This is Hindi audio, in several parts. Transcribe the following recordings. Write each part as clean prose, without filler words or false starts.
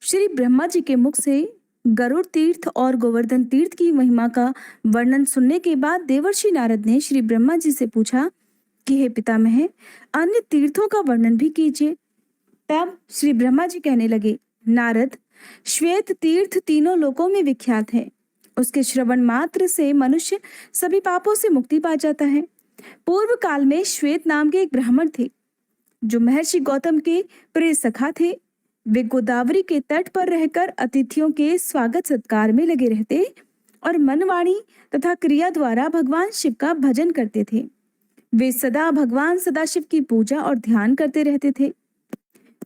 श्री ब्रह्मा जी के मुख से गरुड़ तीर्थ और गोवर्धन तीर्थ की महिमा का वर्णन सुनने के बाद देवर्षि नारद ने श्री ब्रह्मा जी से पूछा कि हे पितामह, अन्य तीर्थों का वर्णन भी कीजिए। तब श्री ब्रह्मा जी कहने लगे, नारद, श्वेत तीर्थ तीनों लोकों में विख्यात है। उसके श्रवण मात्र से मनुष्य सभी पापों से मुक्ति पा जाता है। पूर्व काल में श्वेत नाम के एक ब्राह्मण थे जो महर्षि गौतम के प्रिय सखा थे। वे गोदावरी के तट पर रहकर अतिथियों के स्वागत सत्कार में लगे रहते और मनवाणी तथा क्रिया द्वारा भगवान शिव का भजन करते थे। वे सदा भगवान सदाशिव की पूजा और ध्यान करते रहते थे।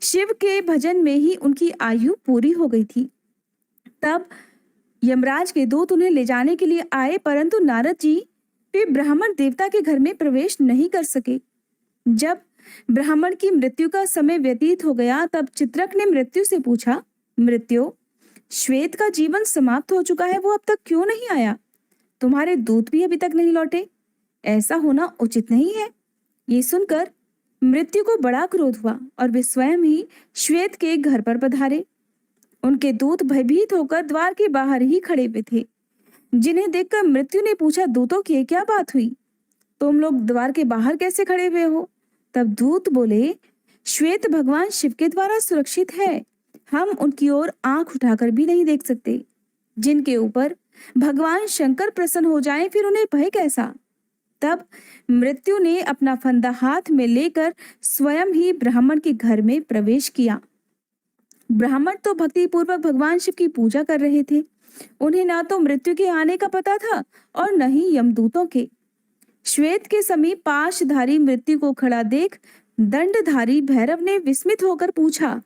शिव के भजन में ही उनकी आयु पूरी हो गई थी। तब यमराज के दूत उन्हें ले जाने के लिए आए, परंतु नारद जी वे ब्राह्मण देवता के घर में प्रवेश नहीं कर सके। जब ब्राह्मण की मृत्यु का समय व्यतीत हो गया, तब चित्रक ने मृत्यु से पूछा, मृत्यु, श्वेत का जीवन समाप्त हो चुका है, वो अब तक क्यों नहीं आया? तुम्हारे दूत भी अभी तक नहीं लौटे। ऐसा होना उचित नहीं है। ये सुनकर मृत्यु को बड़ा क्रोध हुआ और वे स्वयं ही श्वेत के घर पर पधारे। उनके दूत भयभीत होकर द्वार के बाहर ही खड़े हुए थे, जिन्हें देखकर मृत्यु ने पूछा, दूतों की क्या बात हुई? तुम लोग द्वार के बाहर कैसे खड़े हुए हो? तब दूत बोले, श्वेत भगवान शिव के द्वारा सुरक्षित है। हम उनकी ओर आंख उठाकर भी नहीं देख सकते। जिनके ऊपर भगवान शंकर प्रसन्न हो जाएं, फिर उन्हें भय कैसा? तब मृत्यु ने अपना फंदा हाथ में लेकर स्वयं ही ब्राह्मण के घर में प्रवेश किया। ब्राह्मण तो भक्ति पूर्वक भगवान शिव की पूजा कर रहे थे। उन्हें ना तो मृत्यु के आने का पता था और न ही यमदूतों के। श्वेत के समीप पाशधारी मृत्यु को खड़ा देख दंडधारी भैरव ने विस्मित होकर पूछा,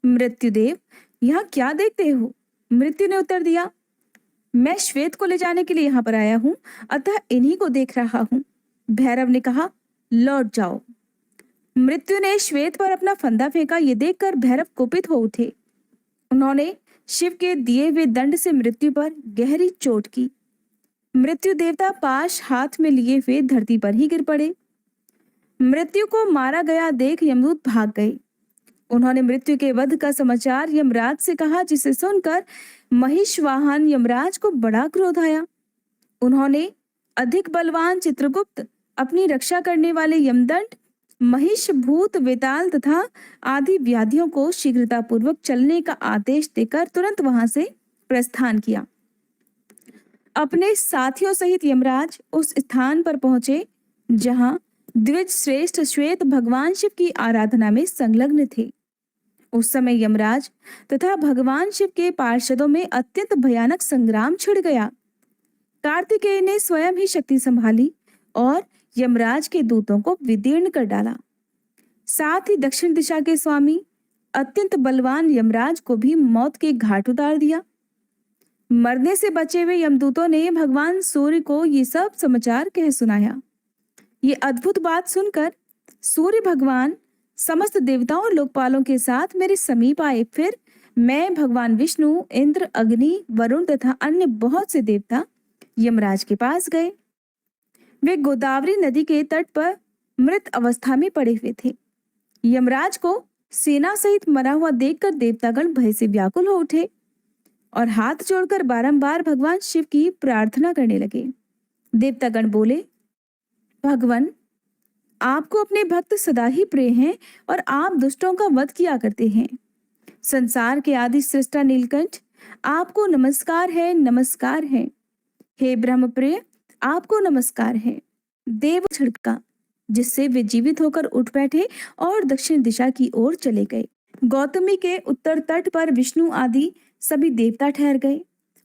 मृत्युदेव, यहाँ क्या देखते हो? मृत्यु ने उत्तर दिया, मैं श्वेत को ले जाने के लिए यहाँ पर आया हूँ, अतः इन्हीं को देख रहा हूँ। भैरव ने कहा, लौट जाओ। मृत्यु ने श्वेत पर अपना फंदा फेंका। ये देखकर भैरव कुपित हो उठे। उन्होंने शिव के दिए हुए दंड से मृत्यु पर गहरी चोट की। मृत्यु देवता पाश हाथ में लिए हुए धरती पर ही गिर पड़े। मृत्यु को मारा गया देख यमदूत भाग गए। उन्होंने मृत्यु के वध का समाचार यमराज से कहा, जिसे सुनकर महिषवाहन यमराज को बड़ा क्रोध आया। उन्होंने अधिक बलवान चित्रगुप्त, अपनी रक्षा करने वाले यमदंड, महिष, भूत, वेताल तथा आदि व्याधियों को शीघ्रता पूर्वक चलने का आदेश देकर तुरंत वहां से प्रस्थान किया। अपने साथियों सहित यमराज उस स्थान पर पहुंचे जहां द्विज श्रेष्ठ श्वेत भगवान शिव की आराधना में संलग्न थे। उस समय यमराज तथा भगवान शिव के पार्षदों में अत्यंत भयानक संग्राम छिड़ गया। कार्तिकेय ने स्वयं ही शक्ति संभाली और यमराज के दूतों को विदीर्ण कर डाला। साथ ही दक्षिण दिशा के स्वामी अत्यंत बलवान यमराज को भी मौत के घाट उतार दिया। मरने से बचे हुए यमदूतों ने भगवान सूर्य को ये सब समाचार कह सुनाया। ये अद्भुत बात सुनकर सूर्य भगवान समस्त देवताओं और लोकपालों के साथ मेरे समीप आए। फिर मैं, भगवान विष्णु, इंद्र, अग्नि, वरुण तथा अन्य बहुत से देवता यमराज के पास गए। वे गोदावरी नदी के तट पर मृत अवस्था में पड़े हुए थे। यमराज को सेना सहित मरा हुआ देखकर देवतागण भय से व्याकुल हो उठे और हाथ जोड़कर बारंबार भगवान शिव की प्रार्थना करने लगे। देवतागण बोले, भगवान, आपको अपने भक्त सदा ही प्रिय हैं और आप दुष्टों का वध किया करते हैं। संसार के आदि सृष्टा नीलकंठ, आपको नमस्कार है, नमस्कार है। हे ब्रह्म प्रिय, आपको नमस्कार है। देव छिड़का, जिससे वे जीवित होकर उठ बैठे और दक्षिण दिशा की ओर चले गए। गौतमी के उत्तर तट पर विष्णु आदि सभी देवता ठहर गए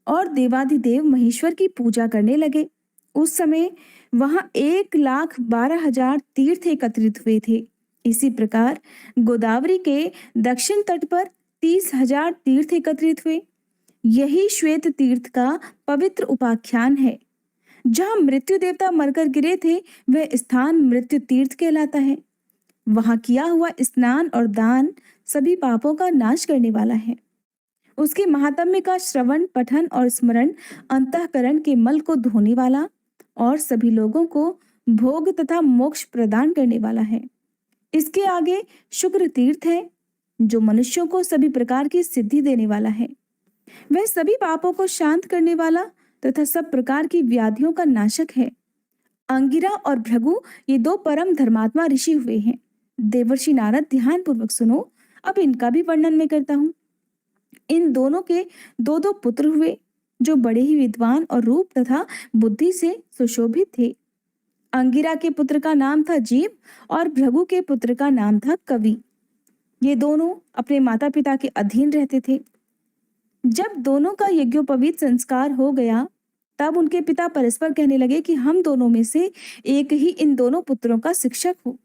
और देवाधिदेव महेश्वर की पूजा करने लगे। उस समय वहां 1,12,000 तीर्थ एकत्रित हुए थे। इसी प्रकार गोदावरी के दक्षिण तट पर 30,000 तीर्थ एकत्रित हुए। यही श्वेत तीर्थ का पवित्र उपाख्यान है। जहां मृत्यु देवता मरकर गिरे थे, वह स्थान मृत्यु तीर्थ कहलाता है। वहां किया हुआ स्नान और दान सभी पापों का नाश करने वाला है। उसके महात्म्य का श्रवण, पठन और स्मरण अंतःकरण के मल को धोने वाला और सभी लोगों को भोग तथा मोक्ष प्रदान करने वाला है। इसके आगे शुक्र तीर्थ है। जो मनुष्यों को सभी प्रकार की सिद्धि देने वाला है। वह सभी पापों को शांत करने वाला तथा सब प्रकार की व्याधियों का नाशक है। अंगिरा और भृगु ये दो परम धर्मात्मा ऋषि हुए हैं। देवर्षि नारद, ध्यान पूर्वक सुनो, अब इनका भी वर्णन मैं करता हूँ। इन दोनों के दो दो पुत्र हुए, जो बड़े ही विद्वान और रूप तथा बुद्धि से सुशोभित थे। अंगिरा के पुत्र का नाम था जीव और भृगु के पुत्र का नाम था कवि। ये दोनों अपने माता पिता के अधीन रहते थे। जब दोनों का यज्ञोपवीत संस्कार हो गया, तब उनके पिता परस्पर कहने लगे कि हम दोनों में से एक ही इन दोनों पुत्रों का शिक्षक हो।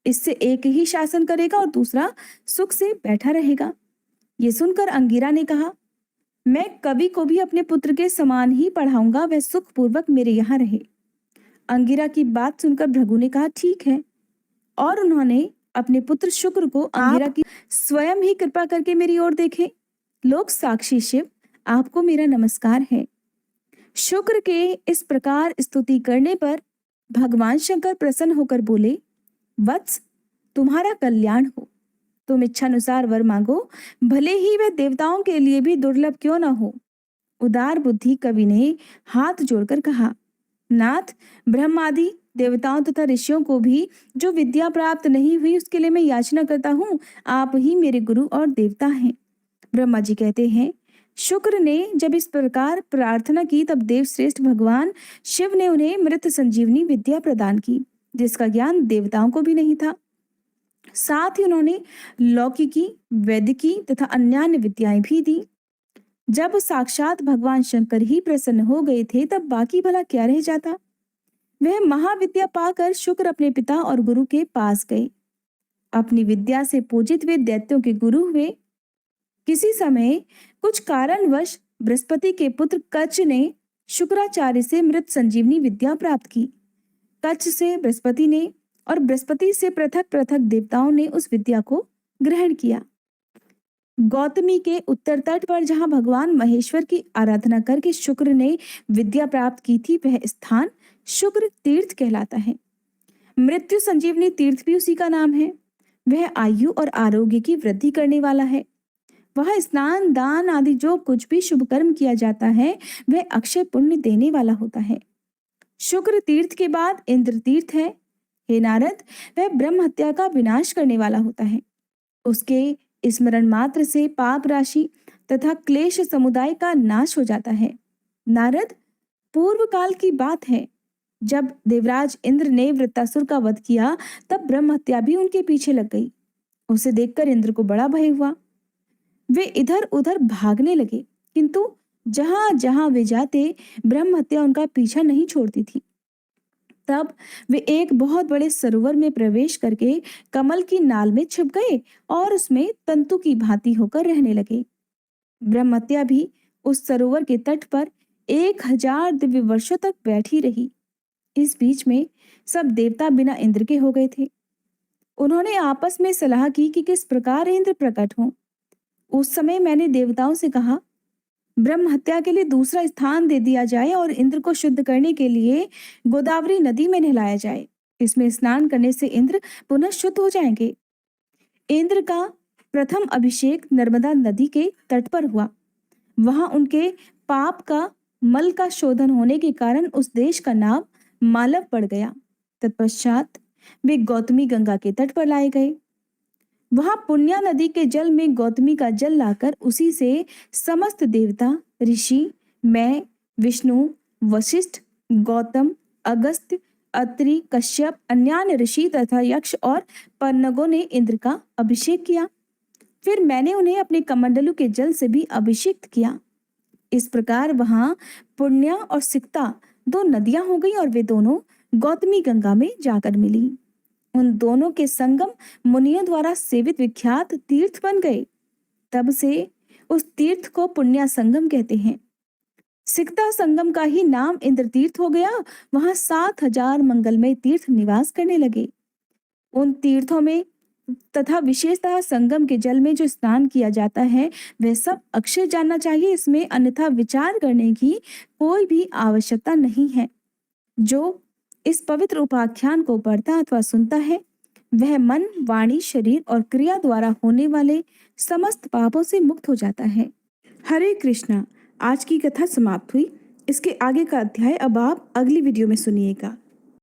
इससे एक ही शासन करेगा और दूसरा सुख से बैठा रहेगा। ये सुनकर अंगिरा ने कहा, मैं कवि को भी अपने पुत्र के समान ही पढ़ाऊंगा, वह सुख पूर्वक मेरे यहाँ रहे। अंगिरा की बात सुनकर भृगु ने कहा, ठीक है। और उन्होंने अपने पुत्र शुक्र को अंगिरा की स्वयं ही कृपा करके मेरी ओर देखे। लोक साक्षी शिव, आपको मेरा नमस्कार है। शुक्र के इस प्रकार स्तुति करने पर भगवान शंकर प्रसन्न होकर बोले, वत्स, तुम्हारा कल्याण हो। तुम इच्छानुसार वर मांगो, भले ही वह देवताओं के लिए भी दुर्लभ क्यों न हो। उदार बुद्धि कवि ने हाथ जोड़कर कहा, नाथ, ब्रह्मादि देवताओं तथा ऋषियों को भी जो विद्या प्राप्त नहीं हुई उसके लिए मैं याचना करता हूँ। आप ही मेरे गुरु और देवता हैं। ब्रह्मा जी कहते हैं, शुक्र ने जब इस प्रकार प्रार्थना की, तब देवश्रेष्ठ भगवान शिव ने उन्हें मृत संजीवनी विद्या प्रदान की, जिसका ज्ञान देवताओं को भी नहीं था। साथ ही उन्होंने लौकिकी, वैदिकी तथा अन्यान्य विद्याएं भी दी। जब साक्षात भगवान शंकर ही प्रसन्न हो गए थे, तब बाकी भला क्या रह जाता। वह महाविद्या पाकर शुक्र अपने पिता और गुरु के पास गए। अपनी विद्या से पूजित वे दैत्यों के गुरु हुए। किसी समय कुछ कारणवश बृहस्पति के पुत्र कच्छ ने शुक्राचार्य से मृत संजीवनी विद्या प्राप्त की। कच्छ से बृहस्पति ने और बृहस्पति से पृथक पृथक देवताओं ने उस विद्या को ग्रहण किया। गौतमी के उत्तर तट पर जहां भगवान महेश्वर की आराधना करके शुक्र ने विद्या प्राप्त की थी, वह स्थान शुक्र तीर्थ कहलाता है। मृत्यु संजीवनी तीर्थ भी उसी का नाम है। वह आयु और आरोग्य की वृद्धि करने वाला है। वह स्नान, दान आदि जो कुछ भी शुभ कर्म किया जाता है, वह अक्षय पुण्य देने वाला होता है। शुक्र तीर्थ के बाद इंद्र तीर्थ है। हे नारद, वह ब्रह्म हत्या का विनाश करने वाला होता है। उसके स्मरण मात्र से पाप राशि तथा क्लेश समुदाय का नाश हो जाता है। नारद, पूर्व काल की बात है, जब देवराज इंद्र ने वृत्तासुर का वध किया, तब ब्रह्म हत्या भी उनके पीछे लग गई। उसे देखकर इंद्र को बड़ा भय हुआ। वे इधर उधर भागने लगे, किंतु जहां जहां वे जाते, ब्रह्म हत्या उनका पीछा नहीं छोड़ती थी। तब वे एक बहुत बड़े सरोवर में प्रवेश करके कमल की नाल में छिप गए और उसमें तंतु की भांति होकर रहने लगे। ब्रह्म हत्या भी उस सरोवर के तट पर 1000 दिव्य वर्षों तक बैठी रही। इस बीच में सब देवता बिना इंद्र के हो गए थे। उन्होंने आपस में सलाह की कि किस प्रकार इंद्र प्रकट हों। उस समय मैंने देवताओं से कहा, ब्रह्म हत्या के लिए दूसरा स्थान दे दिया जाए और इंद्र को शुद्ध करने के लिए गोदावरी नदी में नहलाया जाए। इसमें स्नान करने से इंद्र पुनः शुद्ध हो जाएंगे। इंद्र का प्रथम अभिषेक नर्मदा नदी के तट पर हुआ। वहां उनके पाप का मल का शोधन होने के कारण उस देश का नाम मालव पड़ गया। तत्पश्चात वे गौतमी गंगा के तट पर लाए गए। वहां पुण्या नदी के जल में गौतमी का जल लाकर उसी से समस्त देवता, ऋषि, मैं, विष्णु, वशिष्ठ, गौतम, अगस्त्य, अत्रि, कश्यप, अन्यान्य ऋषि तथा यक्ष और पन्नगों ने इंद्र का अभिषेक किया। फिर मैंने उन्हें अपने कमंडलू के जल से भी अभिषेक किया। इस प्रकार वहां पुण्या और सिक्ता दो नदियां हो गई और वे दोनों गौतमी गंगा में जाकर मिली। उन दोनों के संगम मुनियों द्वारा सेवित विख्यात तीर्थ बन गए। तब से उस तीर्थ को पुण्या संगम कहते हैं। सिकता संगम का ही नाम इंद्र तीर्थ हो गया। वहां 7000 मंगलमय तीर्थ निवास करने लगे। उन तीर्थों में तथा विशेषतः संगम के जल में जो स्नान किया जाता है, वह सब अक्षय जानना चाहिए। इसमें अन्यथा विचार करने की कोई भी आवश्यकता नहीं है। जो इस पवित्र उपाख्यान को पढ़ता अथवा सुनता है, वह मन, वाणी, शरीर और क्रिया द्वारा होने वाले समस्त पापों से मुक्त हो जाता है। हरे कृष्णा। आज की कथा समाप्त हुई। इसके आगे का अध्याय अब आप अगली वीडियो में सुनिएगा।